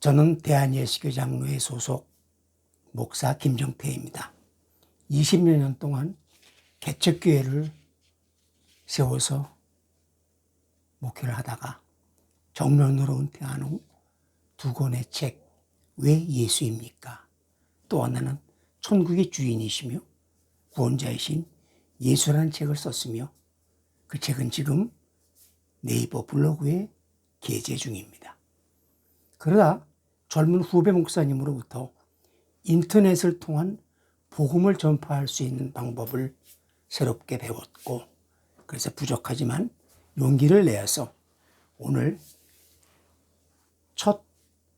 저는 대한예수교 장로회 소속 목사 김정태입니다. 20여 년 동안 개척교회를 세워서 목회를 하다가 정년으로 은퇴한 후 두 권의 책, 왜 예수입니까? 또 하나는 천국의 주인이시며 구원자이신 예수라는 책을 썼으며 그 책은 지금 네이버 블로그에 게재 중입니다. 그러다 젊은 후배 목사님으로부터 인터넷을 통한 복음을 전파할 수 있는 방법을 새롭게 배웠고, 그래서 부족하지만 용기를 내어서 오늘 첫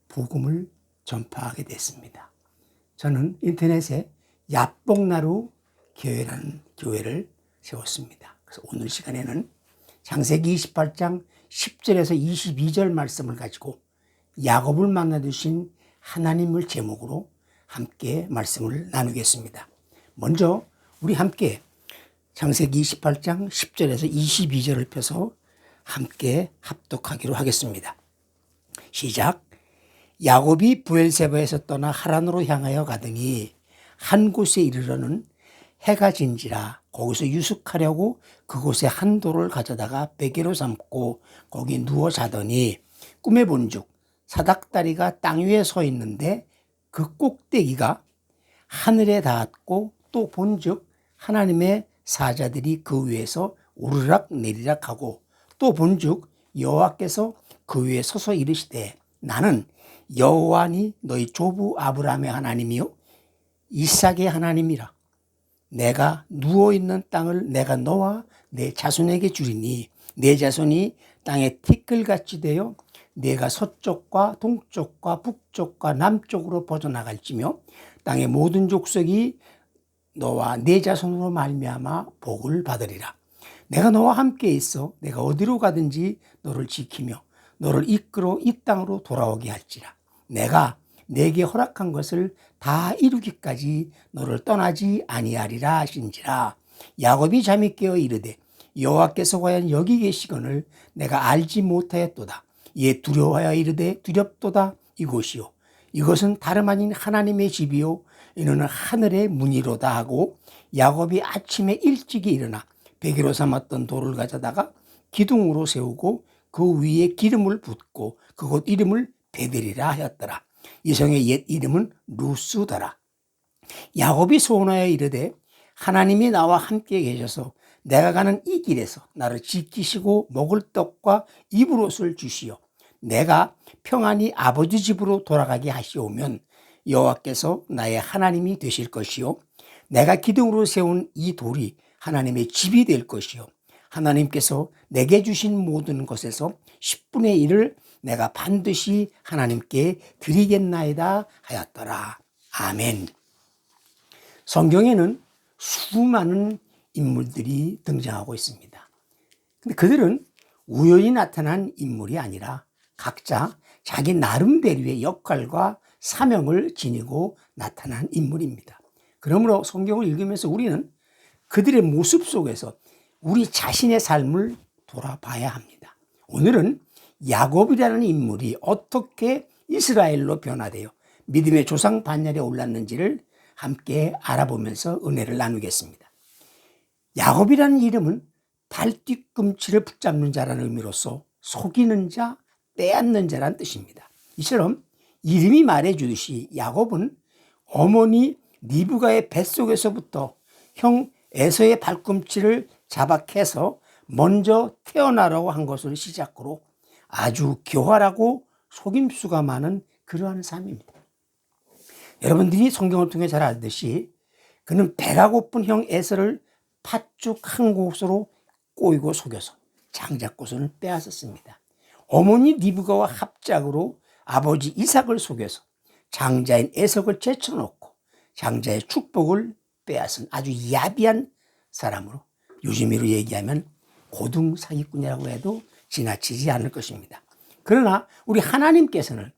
복음을 전파하게 됐습니다. 저는 인터넷에 야복나루 교회라는 교회를 세웠습니다. 그래서 오늘 시간에는 창세기 28장 10절에서 22절 말씀을 가지고 야곱을 만나주신 하나님을 제목으로 함께 말씀을 나누겠습니다. 먼저 우리 함께 창세기 28장 10절에서 22절을 펴서 함께 합독하기로 하겠습니다. 시작. 야곱이 브엘세바에서 떠나 하란으로 향하여 가더니 한 곳에 이르러는 해가 진지라 거기서 유숙하려고 그곳에 한 돌을 가져다가 베개로 삼고 거기 누워 자더니 꿈에 본즉 사닥다리가 땅 위에 서 있는데 그 꼭대기가 하늘에 닿았고 또 본즉 하나님의 사자들이 그 위에서 오르락 내리락 하고 또 본즉 여호와께서 그 위에 서서 이르시되 나는 여호와니 너희 조부 아브라함의 하나님이요 이삭의 하나님이라. 내가 누워있는 땅을 내가 너와 내 자손에게 주리니 내 자손이 땅에 티끌같이 되어 내가 서쪽과 동쪽과 북쪽과 남쪽으로 퍼져나갈지며 땅의 모든 족속이 너와 내 자손으로 말미암아 복을 받으리라. 내가 너와 함께 있어 내가 어디로 가든지 너를 지키며 너를 이끌어 이 땅으로 돌아오게 할지라. 내가 내게 허락한 것을 다 이루기까지 너를 떠나지 아니하리라 하신지라. 야곱이 잠이 깨어 이르되 여호와께서 과연 여기 계시거늘 내가 알지 못하였도다. 이에 두려워하여 이르되 두렵도다. 이곳이요 이것은 다름 아닌 하나님의 집이요 이는 하늘의 문이로다 하고 야곱이 아침에 일찍이 일어나 베개로 삼았던 돌을 가져다가 기둥으로 세우고 그 위에 기름을 붓고 그곳 이름을 베델이라 하였더라. 이 성의 옛 이름은 루스더라. 야곱이 소원하여 이르되 하나님이 나와 함께 계셔서 내가 가는 이 길에서 나를 지키시고 먹을 떡과 입을 옷을 주시어 내가 평안히 아버지 집으로 돌아가게 하시오면 여호와께서 나의 하나님이 되실 것이요 내가 기둥으로 세운 이 돌이 하나님의 집이 될 것이요 하나님께서 내게 주신 모든 것에서 10분의 1을 내가 반드시 하나님께 드리겠나이다 하였더라. 아멘. 성경에는 수많은 인물들이 등장하고 있습니다. 근데 그들은 우연히 나타난 인물이 아니라 각자 자기 나름대로의 역할과 사명을 지니고 나타난 인물입니다. 그러므로 성경을 읽으면서 우리는 그들의 모습 속에서 우리 자신의 삶을 돌아봐야 합니다. 오늘은 야곱이라는 인물이 어떻게 이스라엘로 변화되어 믿음의 조상 반열에 올랐는지를 함께 알아보면서 은혜를 나누겠습니다. 야곱이라는 이름은 발뒤꿈치를 붙잡는 자라는 의미로서 속이는 자, 빼앗는 자라는 뜻입니다. 이처럼 이름이 말해주듯이 야곱은 어머니 리브가의 뱃속에서부터 형 에서의 발꿈치를 잡아 캐서 먼저 태어나라고 한 것을 시작으로 아주 교활하고 속임수가 많은 그러한 삶입니다. 여러분들이 성경을 통해 잘 알듯이 그는 배가 고픈 형 에서를 팥죽 한 곳으로 꼬이고 속여서 장자꽃을 빼앗았습니다. 어머니 리브가와 합작으로 아버지 이삭을 속여서 장자인 에석을 제쳐놓고 장자의 축복을 빼앗은 아주 야비한 사람으로 요즘으로 얘기하면 고등 사기꾼이라고 해도 지나치지 않을 것입니다. 그러나 우리 하나님께서는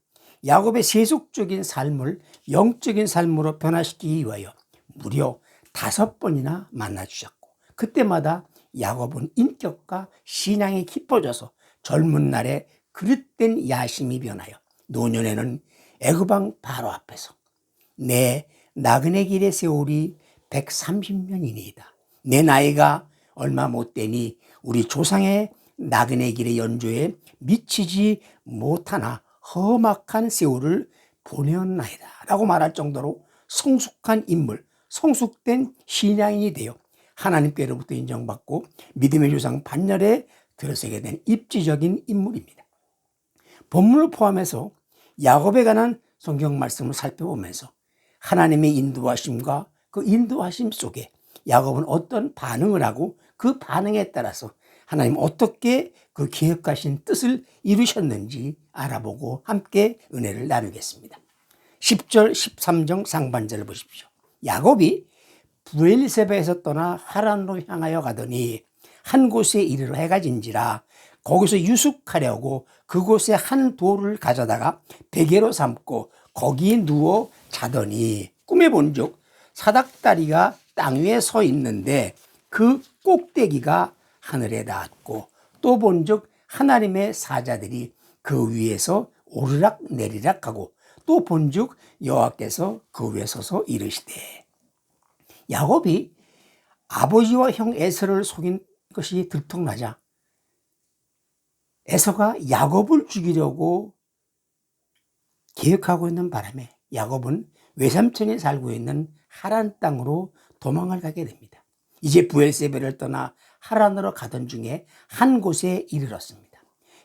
야곱의 세속적인 삶을 영적인 삶으로 변화시키기 위하여 무려 5번이나 만나주셨고 그때마다 야곱은 인격과 신앙이 깊어져서 젊은 날에 그릇된 야심이 변하여 노년에는 애굽왕 바로 앞에서 내 나그네 길의 세월이 130년이니이다. 내 나이가 얼마 못 되니 우리 조상의 나그네 길의 연조에 미치지 못하나 험악한 세월을 보내었나이다 라고 말할 정도로 성숙한 인물, 성숙된 신앙인이 되어 하나님께로부터 인정받고 믿음의 조상 반열에 들어서게 된 입지적인 인물입니다. 본문을 포함해서 야곱에 관한 성경 말씀을 살펴보면서 하나님의 인도하심과 그 인도하심 속에 야곱은 어떤 반응을 하고 그 반응에 따라서 하나님 어떻게 그 계획하신 뜻을 이루셨는지 알아보고 함께 은혜를 나누겠습니다. 10절 13절 상반절을 보십시오. 야곱이 브엘세바에서 떠나 하란으로 향하여 가더니 한 곳에 이르러 해가 진지라 거기서 유숙하려고 그곳에 한 돌을 가져다가 베개로 삼고 거기 누워 자더니 꿈에 본즉 사닥다리가 땅 위에 서 있는데 그 꼭대기가 하늘에 닿았고 또 본즉 하나님의 사자들이 그 위에서 오르락 내리락 하고 또 본즉 여호와께서 그 위에 서서 이르시되. 야곱이 아버지와 형 에서를 속인 것이 들통나자 에서가 야곱을 죽이려고 계획하고 있는 바람에 야곱은 외삼촌이 살고 있는 하란 땅으로 도망을 가게 됩니다. 이제 브엘세바를 떠나 하란으로 가던 중에 한 곳에 이르렀습니다.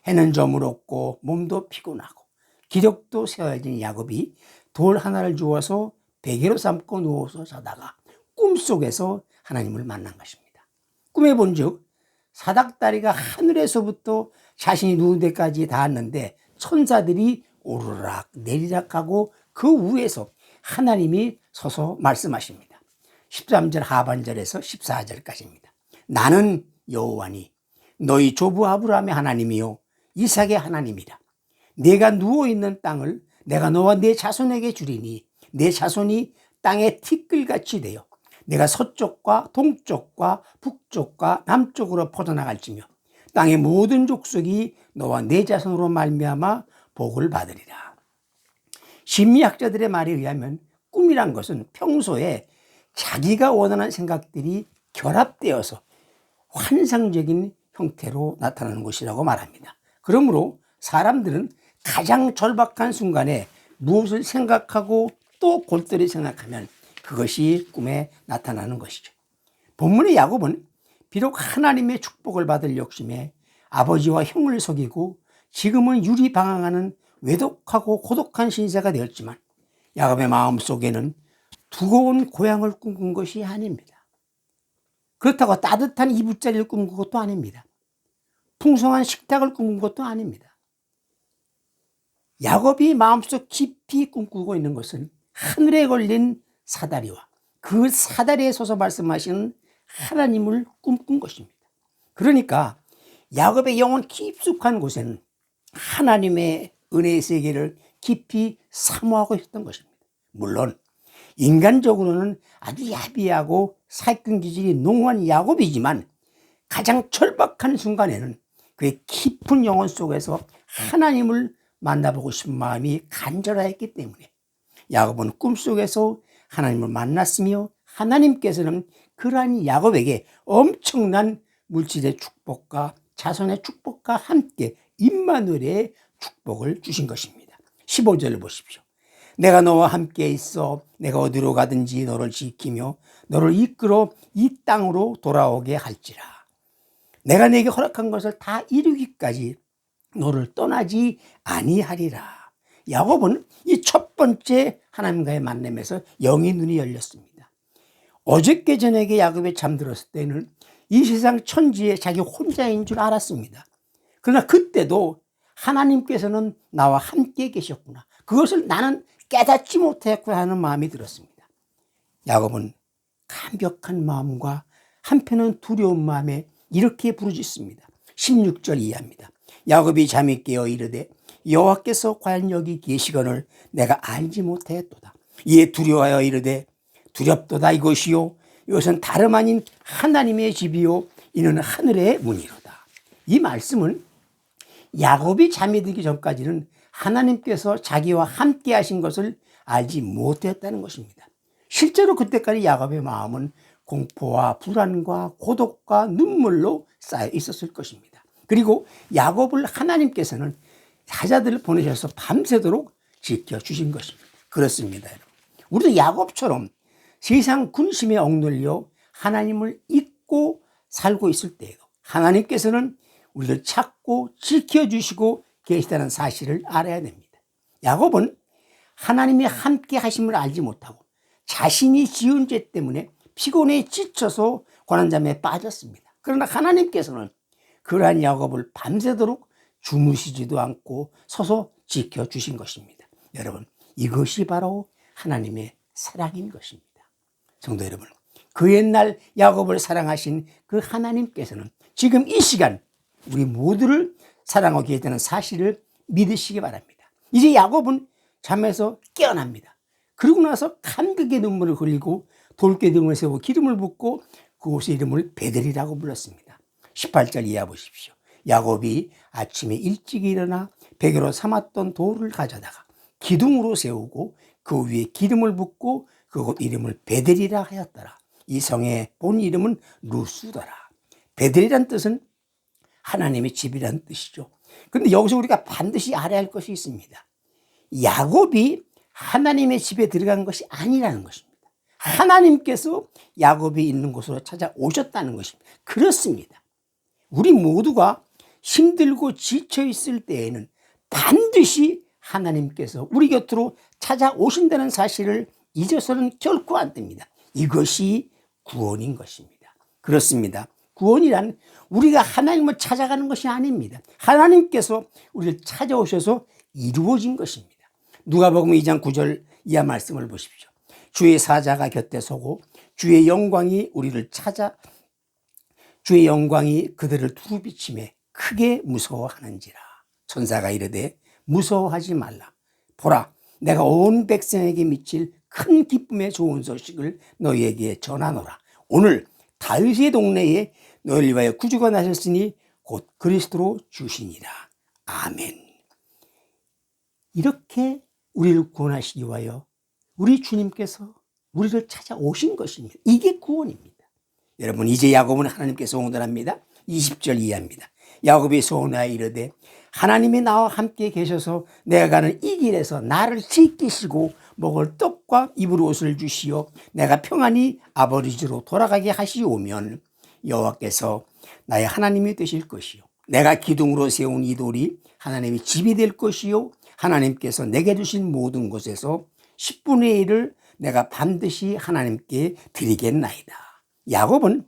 해는 저물었고 몸도 피곤하고 기력도 세어진 야곱이 돌 하나를 주어서 베개로 삼고 누워서 자다가 꿈속에서 하나님을 만난 것입니다. 꿈에 본즉 사닥다리가 하늘에서부터 자신이 누운 데까지 닿았는데 천사들이 오르락 내리락 하고 그 위에서 하나님이 서서 말씀하십니다. 13절 하반절에서 14절까지입니다. 나는 여호와니 너희 조부 아브라함의 하나님이요 이삭의 하나님이라. 네가 누워있는 땅을 내가 너와 네 자손에게 주리니 내 자손이 땅의 티끌같이 되어 내가 서쪽과 동쪽과 북쪽과 남쪽으로 퍼져나갈지며 땅의 모든 족속이 너와 내 자손으로 말미암아 복을 받으리라. 심리학자들의 말에 의하면 꿈이란 것은 평소에 자기가 원하는 생각들이 결합되어서 환상적인 형태로 나타나는 것이라고 말합니다. 그러므로 사람들은 가장 절박한 순간에 무엇을 생각하고 또 골똘히 생각하면 그것이 꿈에 나타나는 것이죠. 본문의 야곱은 비록 하나님의 축복을 받을 욕심에 아버지와 형을 속이고 지금은 유리방황하는 외독하고 고독한 신세가 되었지만 야곱의 마음속에는 두꺼운 고향을 꿈꾼 것이 아닙니다. 그렇다고 따뜻한 이불자리를 꿈꾼 것도 아닙니다. 풍성한 식탁을 꿈꾼 것도 아닙니다. 야곱이 마음속 깊이 꿈꾸고 있는 것은 하늘에 걸린 사다리와 그 사다리에 서서 말씀하시는 하나님을 꿈꾼 것입니다. 그러니까 야곱의 영혼 깊숙한 곳에는 하나님의 은혜의 세계를 깊이 사모하고 있었던 것입니다. 물론 인간적으로는 아주 야비하고 사기꾼 기질이 농후한 야곱이지만 가장 절박한 순간에는 그의 깊은 영혼 속에서 하나님을 만나보고 싶은 마음이 간절하였기 때문에 야곱은 꿈속에서 하나님을 만났으며 하나님께서는 그러한 야곱에게 엄청난 물질의 축복과 자손의 축복과 함께 임마누엘의 축복을 주신 것입니다. 15절을 보십시오. 내가 너와 함께 있어 내가 어디로 가든지 너를 지키며 너를 이끌어 이 땅으로 돌아오게 할지라. 내가 네게 허락한 것을 다 이루기까지 너를 떠나지 아니하리라. 야곱은 이 첫 번째 하나님과의 만남에서 영의 눈이 열렸습니다. 어저께 저녁에 야곱이 잠들었을 때는 이 세상 천지에 자기 혼자인 줄 알았습니다. 그러나 그때도 하나님께서는 나와 함께 계셨구나. 그것을 나는 깨닫지 못했구나 하는 마음이 들었습니다. 야곱은 감격한 마음과 한편은 두려운 마음에 이렇게 부르짖습니다. 16절 이하입니다. 야곱이 잠이 깨어 이르되 여호와께서 과연 여기 계시거늘 내가 알지 못하였도다. 이에 두려워하여 이르되 두렵도다. 이것이요 이것은 다름 아닌 하나님의 집이요 이는 하늘의 문이로다. 이 말씀은 야곱이 잠이 들기 전까지는 하나님께서 자기와 함께 하신 것을 알지 못했다는 것입니다. 실제로 그때까지 야곱의 마음은 공포와 불안과 고독과 눈물로 쌓여 있었을 것입니다. 그리고 야곱을 하나님께서는 사자들을 보내셔서 밤새도록 지켜주신 것입니다. 그렇습니다, 여러분. 우리도 야곱처럼 세상 군심에 억눌려 하나님을 잊고 살고 있을 때에도 하나님께서는 우리를 찾고 지켜주시고 계시다는 사실을 알아야 됩니다. 야곱은 하나님이 함께 하심을 알지 못하고 자신이 지은 죄 때문에 피곤해 지쳐서 고난잠에 빠졌습니다. 그러나 하나님께서는 그러한 야곱을 밤새도록 주무시지도 않고 서서 지켜주신 것입니다. 여러분, 이것이 바로 하나님의 사랑인 것입니다. 성도 여러분, 그 옛날 야곱을 사랑하신 그 하나님께서는 지금 이 시간 우리 모두를 사랑하고 계시다는 사실을 믿으시기 바랍니다. 이제 야곱은 잠에서 깨어납니다. 그러고 나서 감격의 눈물을 흘리고 돌기둥을 세우고 기름을 붓고 그곳의 이름을 베델이라고 불렀습니다. 18절 이해 보십시오. 야곱이 아침에 일찍 일어나 베개로 삼았던 돌을 가져다가 기둥으로 세우고 그 위에 기름을 붓고 그곳 이름을 베델이라 하였더라. 이 성의 본 이름은 루스더라. 베델이란 뜻은 하나님의 집이라는 뜻이죠. 그런데 여기서 우리가 반드시 알아야 할 것이 있습니다. 야곱이 하나님의 집에 들어간 것이 아니라는 것입니다. 하나님께서 야곱이 있는 곳으로 찾아오셨다는 것입니다. 그렇습니다. 우리 모두가 힘들고 지쳐 있을 때에는 반드시 하나님께서 우리 곁으로 찾아오신다는 사실을 잊어서는 결코 안 됩니다. 이것이 구원인 것입니다. 그렇습니다. 구원이란 우리가 하나님을 찾아가는 것이 아닙니다. 하나님께서 우리를 찾아오셔서 이루어진 것입니다. 누가복음 2장 9절 이하 말씀을 보십시오. 주의 사자가 곁에 서고 주의 영광이 그들을 두루 비치매 크게 무서워하는지라. 천사가 이르되 무서워하지 말라. 보라, 내가 온 백성에게 미칠 큰 기쁨의 좋은 소식을 너희에게 전하노라. 오늘 다윗의 동네에 너희를 위하여 구주가 나셨으니 곧 그리스도로 주시니라. 아멘. 이렇게 우리를 구원하시기 위하여 우리 주님께서 우리를 찾아오신 것입니다. 이게 구원입니다. 여러분, 이제 야곱은 하나님께 소원합니다. 20절 이해합니다. 야곱이 소원하여 이르되 하나님이 나와 함께 계셔서 내가 가는 이 길에서 나를 지키시고 먹을 떡과 입을 옷을 주시어 내가 평안히 아버지로 돌아가게 하시오면 여호와께서 나의 하나님이 되실 것이요 내가 기둥으로 세운 이 돌이 하나님의 집이 될 것이요 하나님께서 내게 주신 모든 것에서 10분의 1을 내가 반드시 하나님께 드리겠나이다. 야곱은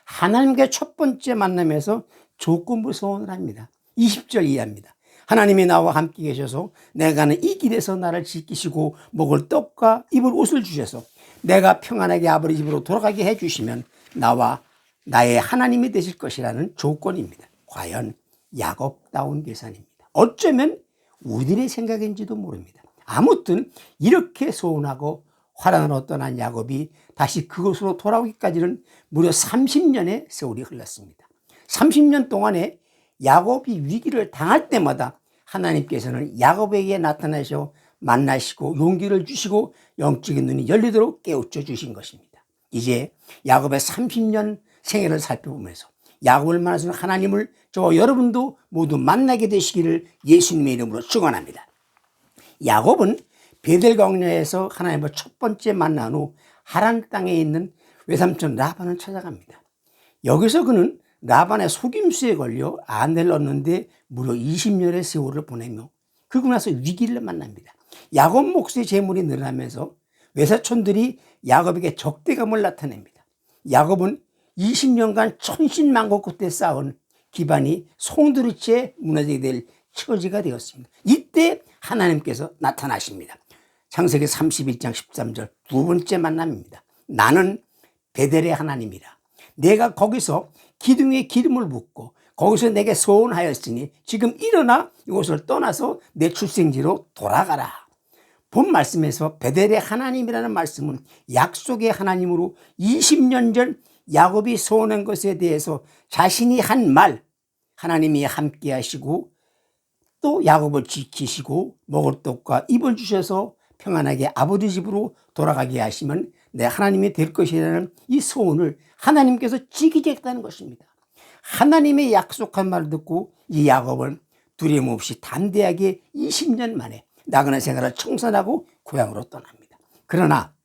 하나님과 첫 번째 만남에서 조건부 소원을 합니다. 20절 이해합니다. 하나님이 나와 함께 계셔서 내가 가는 이 길에서 나를 지키시고 먹을 떡과 입을 옷을 주셔서 내가 평안하게 아버지 집으로 돌아가게 해주시면 나와 나의 하나님이 되실 것이라는 조건입니다. 과연 야곱다운 계산입니다. 어쩌면 우리들의 생각인지도 모릅니다. 아무튼 이렇게 소원하고 화란으로 떠난 야곱이 다시 그곳으로 돌아오기까지는 무려 30년의 세월이 흘렀습니다. 30년 동안에 야곱이 위기를 당할 때마다 하나님께서는 야곱에게 나타나셔 만나시고 용기를 주시고 영적인 눈이 열리도록 깨우쳐 주신 것입니다. 이제 야곱의 30년 생애를 살펴보면서 야곱을 만나서 하나님을 저와 여러분도 모두 만나게 되시기를 예수님의 이름으로 축원합니다. 야곱은 베델 광야에서 하나님을 첫 번째 만난 후 하란 땅에 있는 외삼촌 라반을 찾아갑니다. 여기서 그는 라반의 속임수에 걸려 아내를 얻는데 무려 20년의 세월을 보내며 그러고 나서 위기를 만납니다. 야곱 몫의 재물이 늘어나면서 외사촌들이 야곱에게 적대감을 나타냅니다. 야곱은 20년간 천신만고 끝에 쌓은 기반이 송두리째 무너지게 될 처지가 되었습니다. 이때 하나님께서 나타나십니다. 창세기 31장 13절 두 번째 만남입니다. 나는 베델의 하나님이라. 내가 거기서 기둥에 기름을 붓고 거기서 내게 소원하였으니 지금 일어나 이곳을 떠나서 내 출생지로 돌아가라. 본 말씀에서 베델의 하나님이라는 말씀은 약속의 하나님으로 20년 전 야곱이 소원한 것에 대해서 자신이 한 말, 하나님이 함께 하시고 또 야곱을 지키시고 먹을 떡과 입을 주셔서 평안하게 아버지 집으로 돌아가게 하시면 내 하나님이 될 것이라는 이 소원을 하나님께서 지키겠다는 것입니다. 하나님의 약속한 말을 듣고 이 야곱은 두려움 없이 담대하게 20년 만에 나그네 생활을 청산하고 고향으로 떠납니다. 그러나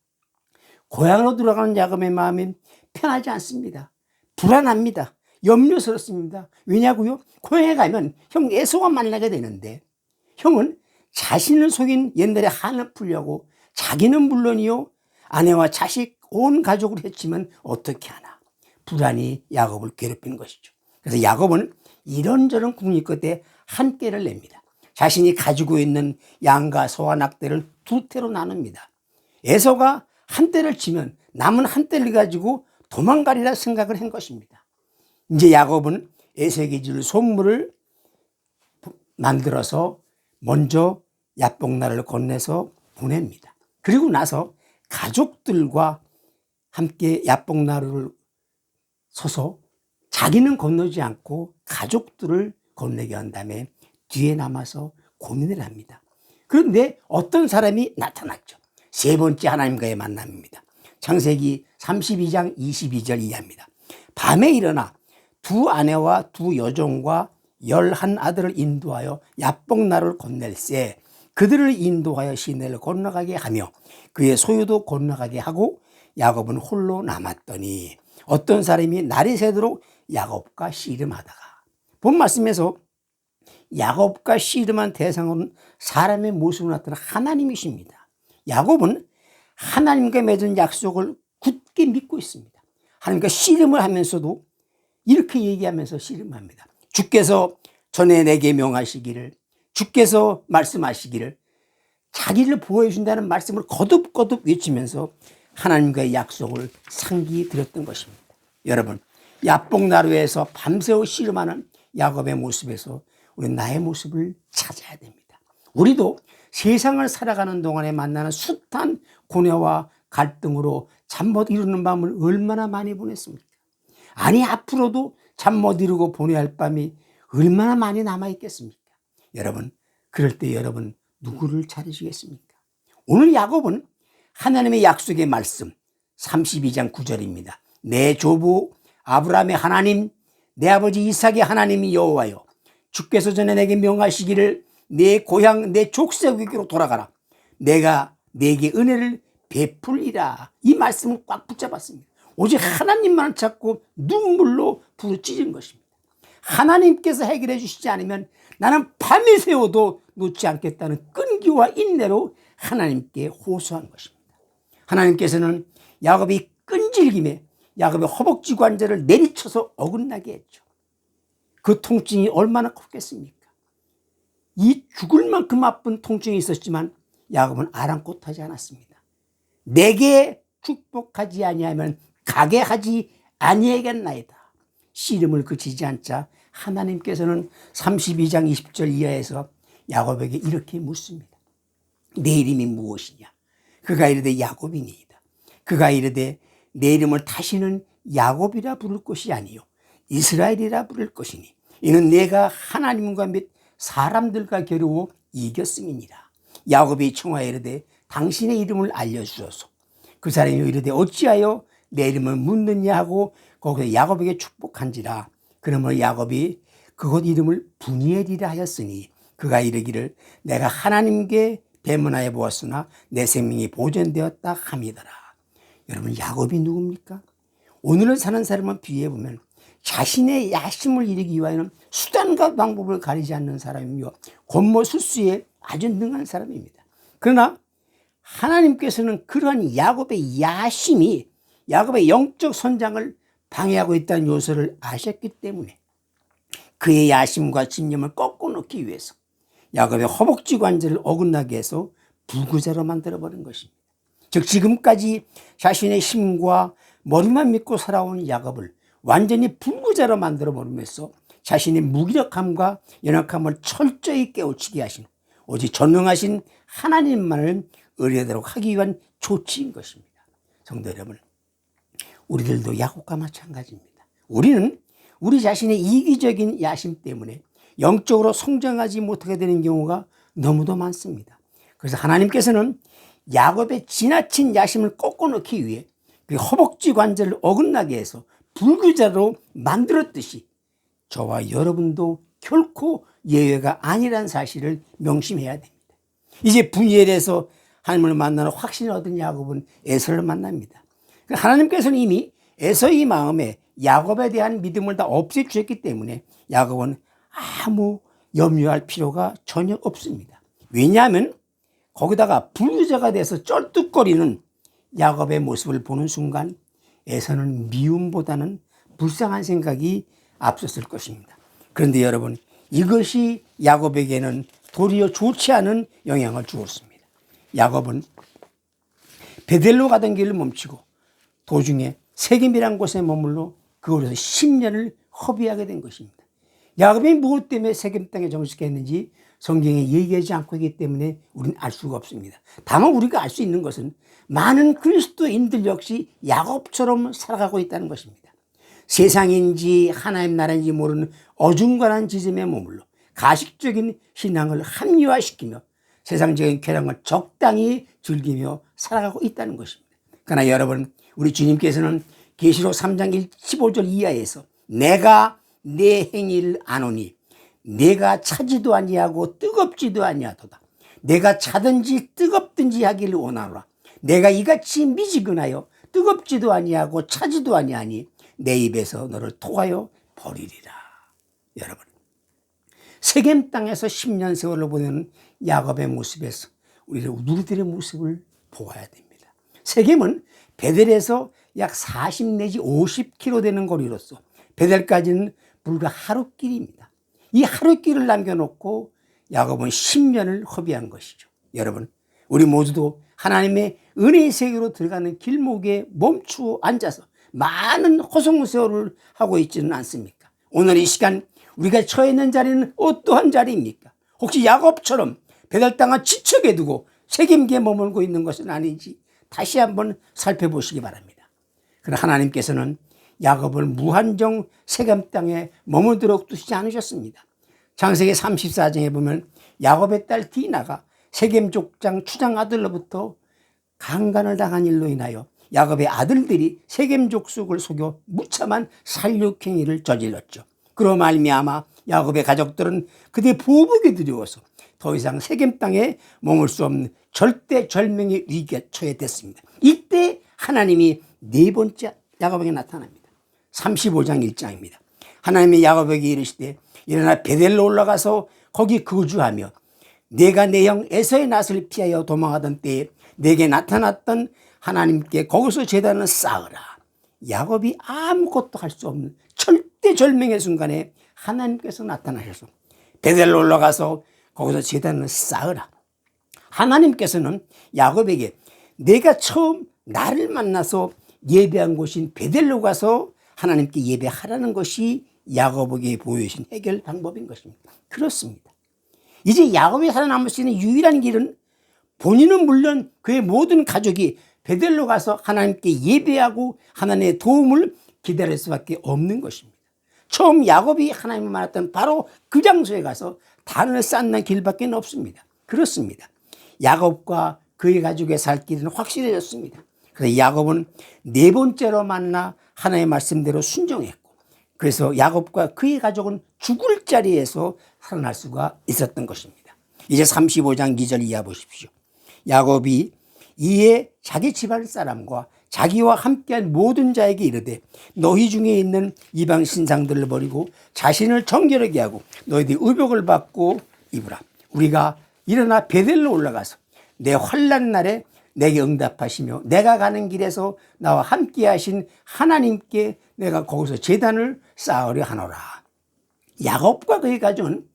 고향으로 돌아가는 야곱의 마음이 편하지 않습니다. 불안합니다. 염려스럽습니다. 왜냐고요? 고향에 가면 형 에서와 만나게 되는데 형은 자신을 속인 옛날의 한을 풀려고 자기는 물론이요 아내와 자식 온 가족을 해치면 어떻게 하나. 불안이 야곱을 괴롭히는 것이죠. 그래서 야곱은 이런저런 궁리 끝에 한 떼를 냅니다. 자신이 가지고 있는 양과 소와 낙대를 두 떼로 나눕니다. 에서가 한 떼를 치면 남은 한 떼를 가지고 도망가리라 생각을 한 것입니다. 이제 야곱은 에서에게 줄 선물을 만들어서 먼저 야복나를 건네서 보냅니다. 그리고 나서 가족들과 함께 야복나루를 서서 자기는 건너지 않고 가족들을 건네게 한 다음에 뒤에 남아서 고민을 합니다. 그런데 어떤 사람이 나타났죠. 세 번째 하나님과의 만남입니다. 창세기 32장 22절 이하입니다. 밤에 일어나 두 아내와 두 여종과 11 아들을 인도하여 야복나루를 건넬세 그들을 인도하여 시내를 건너가게 하며 그의 소유도 건너가게 하고 야곱은 홀로 남았더니 어떤 사람이 날이 새도록 야곱과 씨름하다가 본 말씀에서 야곱과 씨름한 대상으로는 사람의 모습으로 나타난 하나님이십니다. 야곱은 하나님과 맺은 약속을 굳게 믿고 있습니다. 하나님과 씨름을 하면서도 이렇게 얘기하면서 씨름합니다. 주께서 전에 내게 명하시기를 주께서 말씀하시기를 자기를 보호해 준다는 말씀을 거듭거듭 외치면서 하나님과의 약속을 상기 드렸던 것입니다. 여러분 야복나루에서 밤새워 씨름하는 야곱의 모습에서 우리 나의 모습을 찾아야 됩니다. 우리도 세상을 살아가는 동안에 만나는 숱한 고뇌와 갈등으로 잠 못 이루는 밤을 얼마나 많이 보냈습니까? 아니 앞으로도 잠 못 이루고 보내야 할 밤이 얼마나 많이 남아있겠습니까? 여러분 그럴 때 여러분 누구를 찾으시겠습니까? 오늘 야곱은 하나님의 약속의 말씀 32장 9절입니다. 내 조부 아브라함의 하나님 내 아버지 이삭의 하나님이 여호와여 주께서 전에 내게 명하시기를 내 고향 내 족속에게로 돌아가라 내가 내게 은혜를 베풀리라 이 말씀을 꽉 붙잡았습니다. 오직 하나님만을 찾고 눈물로 부르짖은 것입니다. 하나님께서 해결해 주시지 않으면 나는 밤이 새워도 놓지 않겠다는 끈기와 인내로 하나님께 호소한 것입니다. 하나님께서는 야곱이 끈질김에 야곱의 허벅지 관절을 내리쳐서 어긋나게 했죠. 그 통증이 얼마나 컸겠습니까? 이 죽을 만큼 아픈 통증이 있었지만 야곱은 아랑곳하지 않았습니다. 내게 축복하지 아니하면 가게 하지 아니하겠나이다. 씨름을 그치지 않자 하나님께서는 32장 20절 이하에서 야곱에게 이렇게 묻습니다. 내 이름이 무엇이냐? 그가 이르되 야곱이니이다. 그가 이르되 내 이름을 다시는 야곱이라 부를 것이 아니요 이스라엘이라 부를 것이니 이는 내가 하나님과 및 사람들과 겨루어 이겼음이니라. 야곱이 청하여 이르되 당신의 이름을 알려주소서. 그 사람이 이르되 어찌하여 내 이름을 묻느냐 하고 거기서 야곱에게 축복한지라. 그러므로 야곱이 그곳 이름을 브니엘이라 하였으니 그가 이르기를 내가 하나님께 배문하여 보았으나 내 생명이 보존되었다 함이더라. 여러분 야곱이 누굽니까? 오늘을 사는 사람을 비유해보면 자신의 야심을 이루기 위하여는 수단과 방법을 가리지 않는 사람이며 권모술수에 아주 능한 사람입니다. 그러나 하나님께서는 그러한 야곱의 야심이 야곱의 영적 선장을 방해하고 있다는 요소를 아셨기 때문에 그의 야심과 집념을 꺾어놓기 위해서 야곱의 허벅지 관절을 어긋나게 해서 불구자로 만들어버린 것입니다. 즉 지금까지 자신의 힘과 머리만 믿고 살아온 야곱을 완전히 불구자로 만들어버리면서 자신의 무기력함과 연약함을 철저히 깨우치게 하신 오직 전능하신 하나님만을 의뢰하도록 하기 위한 조치인 것입니다. 성도 여러분, 우리들도 야곱과 마찬가지입니다. 우리는 우리 자신의 이기적인 야심 때문에 영적으로 성장하지 못하게 되는 경우가 너무도 많습니다. 그래서 하나님께서는 야곱의 지나친 야심을 꺾어놓기 위해 그 허벅지 관절을 어긋나게 해서 불구자로 만들었듯이 저와 여러분도 결코 예외가 아니라는 사실을 명심해야 됩니다. 이제 분열해서 하나님을 만나는 확신을 얻은 야곱은 에서를 만납니다. 하나님께서는 이미 에서의 마음에 야곱에 대한 믿음을 다 없애주셨기 때문에 야곱은 아무 염려할 필요가 전혀 없습니다. 왜냐하면 거기다가 불구자가 돼서 쩔뚝거리는 야곱의 모습을 보는 순간 에서는 미움보다는 불쌍한 생각이 앞섰을 것입니다. 그런데 여러분, 이것이 야곱에게는 도리어 좋지 않은 영향을 주었습니다. 야곱은 베델로 가던 길을 멈추고 도중에 세겜이라는 곳에 머물러 그곳에서 10년을 허비하게 된 것입니다. 야곱이 무엇 때문에 세겜 땅에 정착했는지 성경에 얘기하지 않고 있기 때문에 우리는 알 수가 없습니다. 다만 우리가 알 수 있는 것은 많은 그리스도인들 역시 야곱처럼 살아가고 있다는 것입니다. 세상인지 하나님 나라인지 모르는 어중간한 지점에 머물러 가식적인 신앙을 합리화시키며 세상적인 쾌락을 적당히 즐기며 살아가고 있다는 것입니다. 그러나 여러분, 우리 주님께서는 계시록 3장 15절 이하에서 내가 내 행위를 아노니 내가 차지도 아니하고 뜨겁지도 아니하도다. 내가 차든지 뜨겁든지 하기를 원하노라. 내가 이같이 미지근하여 뜨겁지도 아니하고 차지도 아니하니 내 입에서 너를 토하여 버리리라. 여러분, 세겜 땅에서 10년 세월을 보내는 야곱의 모습에서 우리들의 모습을 보아야 됩니다. 세겜은 베델에서 약 40 내지 50km 되는 거리로서 베델까지는 불과 하루길입니다. 이 하루길을 남겨놓고 야곱은 10년을 허비한 것이죠. 여러분, 우리 모두도 하나님의 은혜의 세계로 들어가는 길목에 멈추어 앉아서 많은 허송세월을 하고 있지는 않습니까? 오늘 이 시간 우리가 처해 있는 자리는 어떠한 자리입니까? 혹시 야곱처럼 베델 땅을 지척에 두고 세겜기에 머물고 있는 것은 아닌지 다시 한번 살펴보시기 바랍니다. 그러나 하나님께서는 야곱을 무한정 세겜 땅에 머물도록 두시지 않으셨습니다. 창세기 34장에 보면 야곱의 딸 디나가 세겜 족장 추장 아들로부터 강간을 당한 일로 인하여 야곱의 아들들이 세겜 족속을 속여 무참한 살육행위를 저질렀죠. 그로 말미암아 야곱의 가족들은 그들의 보복에 두려워서 더 이상 세겜 땅에 머물 수 없는 절대 절명의 위기에 처해됐습니다. 이때 하나님이 네 번째 야곱에게 나타납니다. 35장 1장입니다. 하나님이 야곱에게 이르시되 일어나 베델로 올라가서 거기 거주하며 내가 내 형 에서의 낯을 피하여 도망하던 때에 내게 나타났던 하나님께 거기서 제단을 쌓으라. 야곱이 아무것도 할 수 없는 절대 절명의 순간에 하나님께서 나타나셔서 베델로 올라가서 거기서 제단을 쌓으라. 하나님께서는 야곱에게 내가 처음 나를 만나서 예배한 곳인 베델로 가서 하나님께 예배하라는 것이 야곱에게 보여주신 해결 방법인 것입니다. 그렇습니다. 이제 야곱이 살아남을 수 있는 유일한 길은 본인은 물론 그의 모든 가족이 베델로 가서 하나님께 예배하고 하나님의 도움을 기다릴 수밖에 없는 것입니다. 처음 야곱이 하나님을 만났던 바로 그 장소에 가서 단을 쌓는 길밖에 없습니다. 그렇습니다. 야곱과 그의 가족의 살 길은 확실해졌습니다. 그래서 야곱은 네 번째로 만나 하나님의 말씀대로 순종했고, 그래서 야곱과 그의 가족은 죽을 자리에서 살아날 수가 있었던 것입니다. 이제 35장 2절 이하 보십시오. 야곱이 이에 자기 집안 사람과 자기와 함께한 모든 자에게 이르되 너희 중에 있는 이방 신상들을 버리고 자신을 정결하게 하고 너희들이 의복을 받고 입으라. 우리가 일어나 베델로 올라가서 내 환난 날에 내게 응답하시며 내가 가는 길에서 나와 함께 하신 하나님께 내가 거기서 제단을 쌓으려 하노라. 야곱과 그의 가족은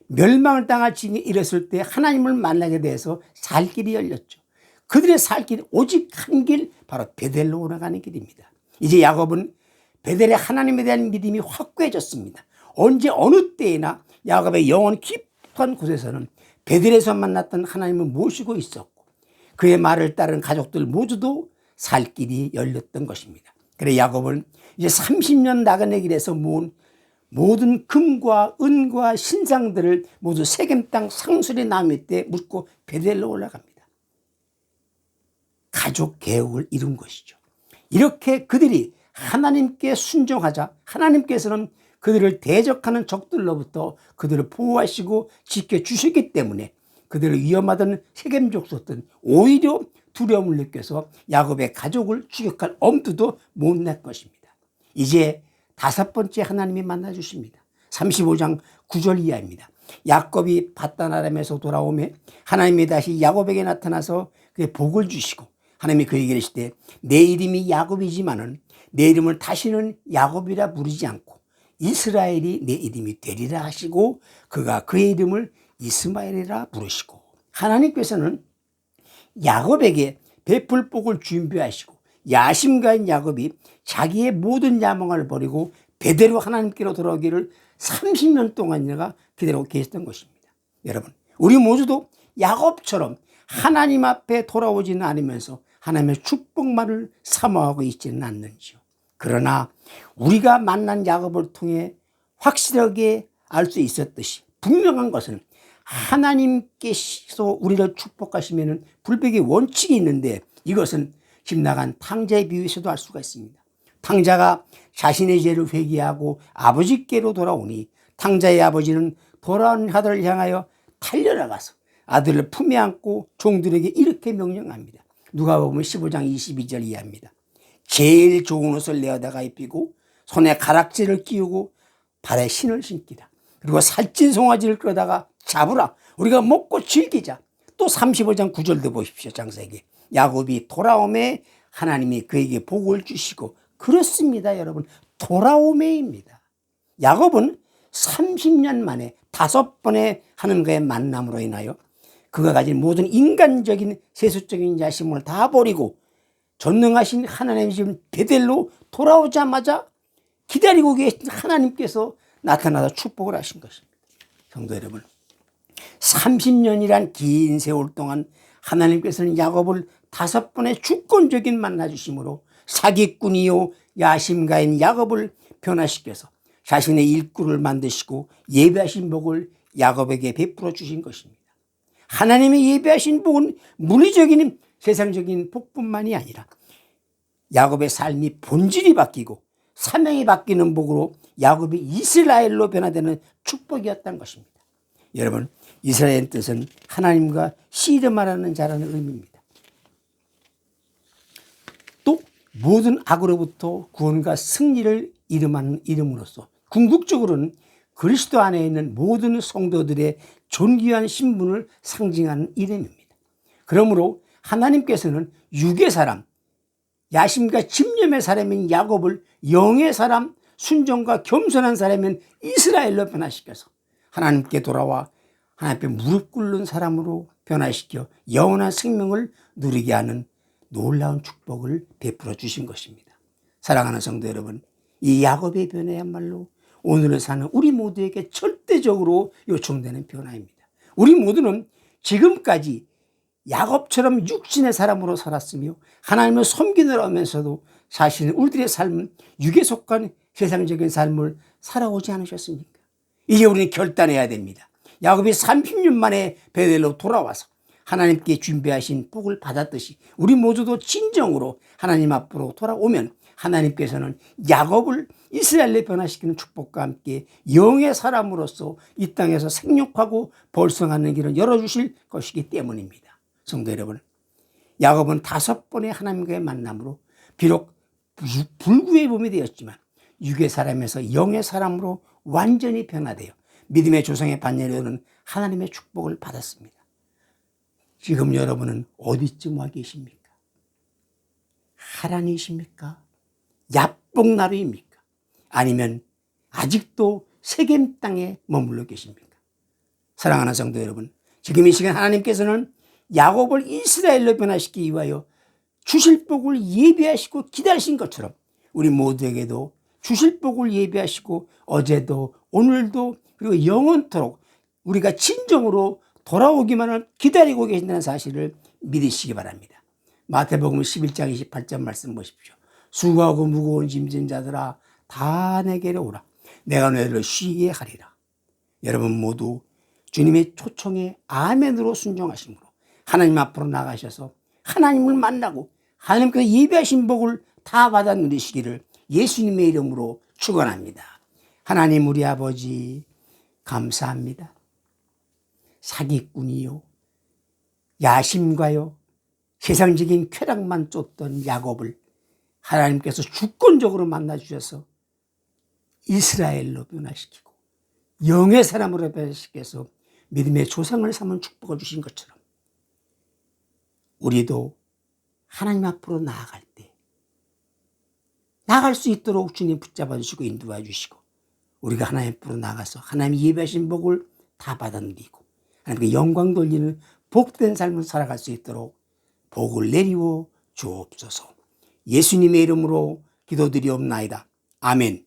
멸망을 당할 징에 이르렀을 때 하나님을 만나게 돼서 살 길이 열렸죠. 그들의 살 길이 오직 한 길, 바로 베델로 올라가는 길입니다. 이제 야곱은 베델의 하나님에 대한 믿음이 확고해졌습니다. 언제 어느 때에나 야곱의 영혼 깊은 곳에서는 베델에서 만났던 하나님을 모시고 있었고 그의 말을 따른 가족들 모두도 살 길이 열렸던 것입니다. 그래 야곱은 이제 30년 나그네 길에서 모은 모든 금과 은과 신상들을 모두 세겜 땅 상술의 나무 때 묻고 베델로 올라갑니다. 가족 개혁을 이룬 것이죠. 이렇게 그들이 하나님께 순종하자 하나님께서는 그들을 대적하는 적들로부터 그들을 보호하시고 지켜주셨기 때문에 그들을 위험하던 세겜 족속들은 오히려 두려움을 느껴서 야곱의 가족을 추격할 엄두도 못 낼 것입니다. 이제 다섯 번째 하나님이 만나주십니다. 35장 9절 이하입니다. 야곱이 밧단 아람에서 돌아오매 하나님이 다시 야곱에게 나타나서 그의 복을 주시고 하나님이 그에게 이르시되 내 이름이 야곱이지만은 내 이름을 다시는 야곱이라 부르지 않고 이스라엘이 내 이름이 되리라 하시고 그가 그의 이름을 이스마엘이라 부르시고 하나님께서는 야곱에게 베풀 복을 준비하시고 야심가인 야곱이 자기의 모든 야망을 버리고 대대로 하나님께로 돌아오기를 30년 동안이나 기다리고 계셨던 것입니다. 여러분, 우리 모두도 야곱처럼 하나님 앞에 돌아오지는 않으면서 하나님의 축복만을 사모하고 있지는 않는지요. 그러나 우리가 만난 야곱을 통해 확실하게 알 수 있었듯이 분명한 것은 하나님께서 우리를 축복하시면 불백의 원칙이 있는데 이것은 집 나간 탕자의 비유에서도 알 수가 있습니다. 탕자가 자신의 죄를 회개하고 아버지께로 돌아오니 탕자의 아버지는 돌아온 아들을 향하여 달려나가서 아들을 품에 안고 종들에게 이렇게 명령합니다. 누가복음 15장 22절 이하입니다. 제일 좋은 옷을 내어다가 입히고 손에 가락지를 끼우고 발에 신을 신기라. 그리고 살찐 송아지를 끌어다가 잡으라. 우리가 먹고 즐기자. 또 35장 9절도 보십시오. 장세기. 야곱이 돌아오매 하나님이 그에게 복을 주시고 그렇습니다. 여러분. 돌아오매입니다. 야곱은 30년 만에 5번의 하나님과의 만남으로 인하여 그가 가진 모든 인간적인 세속적인 야심을 다 버리고 전능하신 하나님의 집 베델로 돌아오자마자 기다리고 계신 하나님께서 나타나서 축복을 하신 것입니다. 성도 여러분, 30년이란 긴 세월 동안 하나님께서는 야곱을 5번의 주권적인 만나주심으로 사기꾼이요 야심가인 야곱을 변화시켜서 자신의 일꾼을 만드시고 예배하신 복을 야곱에게 베풀어 주신 것입니다. 하나님의 예배하신 복은 물리적인 세상적인 복뿐만이 아니라 야곱의 삶이 본질이 바뀌고 사명이 바뀌는 복으로 야곱이 이스라엘로 변화되는 축복이었다는 것입니다. 여러분, 이스라엘의 뜻은 하나님과 씨름하라는 자라는 의미입니다. 또 모든 악으로부터 구원과 승리를 이름하는 이름으로서 궁극적으로는 그리스도 안에 있는 모든 성도들의 존귀한 신분을 상징하는 이름입니다. 그러므로 하나님께서는 육의 사람, 야심과 집념의 사람인 야곱을 영의 사람, 순종과 겸손한 사람인 이스라엘로 변화시켜서 하나님께 돌아와 하나님 앞에 무릎 꿇는 사람으로 변화시켜 영원한 생명을 누리게 하는 놀라운 축복을 베풀어 주신 것입니다. 사랑하는 성도 여러분, 이 야곱의 변화야말로 오늘을 사는 우리 모두에게 절대적으로 요청되는 변화입니다. 우리 모두는 지금까지 야곱처럼 육신의 사람으로 살았으며 하나님을 섬기느라 하면서도 사실은 우리들의 삶은 육에 속한 세상적인 삶을 살아오지 않으셨습니까? 이제 우리는 결단해야 됩니다. 야곱이 30년 만에 베델로 돌아와서 하나님께 준비하신 복을 받았듯이 우리 모두도 진정으로 하나님 앞으로 돌아오면 하나님께서는 야곱을 이스라엘로 변화시키는 축복과 함께 영의 사람으로서 이 땅에서 생육하고 번성하는 길을 열어주실 것이기 때문입니다. 성도 여러분, 야곱은 5번의 하나님과의 만남으로 비록 불구의 몸이 되었지만 육의 사람에서 영의 사람으로 완전히 변화되어 믿음의 조상의 반열에는 하나님의 축복을 받았습니다. 지금 여러분은 어디쯤 와 계십니까? 하란이십니까? 야복나루입니까? 아니면 아직도 세겜 땅에 머물러 계십니까? 사랑하는 성도 여러분, 지금 이 시간 하나님께서는 야곱을 이스라엘로 변화시키기 위하여 주실 복을 예비하시고 기다리신 것처럼 우리 모두에게도 주실 복을 예비하시고 어제도 오늘도 그리고 영원토록 우리가 진정으로 돌아오기만을 기다리고 계신다는 사실을 믿으시기 바랍니다. 마태복음 11장 28절 말씀 보십시오. 수고하고 무거운 짐진 자들아 다 내게로 오라. 내가 너희를 쉬게 하리라. 여러분 모두 주님의 초청에 아멘으로 순종하심으로 하나님 앞으로 나가셔서 하나님을 만나고 하나님께서 예배하신 복을 다 받아 누리시기를 예수님의 이름으로 축원합니다. 하나님 우리 아버지 감사합니다. 사기꾼이요, 야심과요, 세상적인 쾌락만 쫓던 야곱을 하나님께서 주권적으로 만나주셔서 이스라엘로 변화시키고 영의 사람으로 변화시켜서 믿음의 조상을 삼은 축복을 주신 것처럼 우리도 하나님 앞으로 나아갈 때 나아갈 수 있도록 주님 붙잡아 주시고 인도해 주시고 우리가 하나님 앞으로 나가서 하나님이 예배하신 복을 다 받아 누리고 하나님께 영광 돌리는 복된 삶을 살아갈 수 있도록 복을 내리워 주옵소서. 예수님의 이름으로 기도드리옵나이다. 아멘.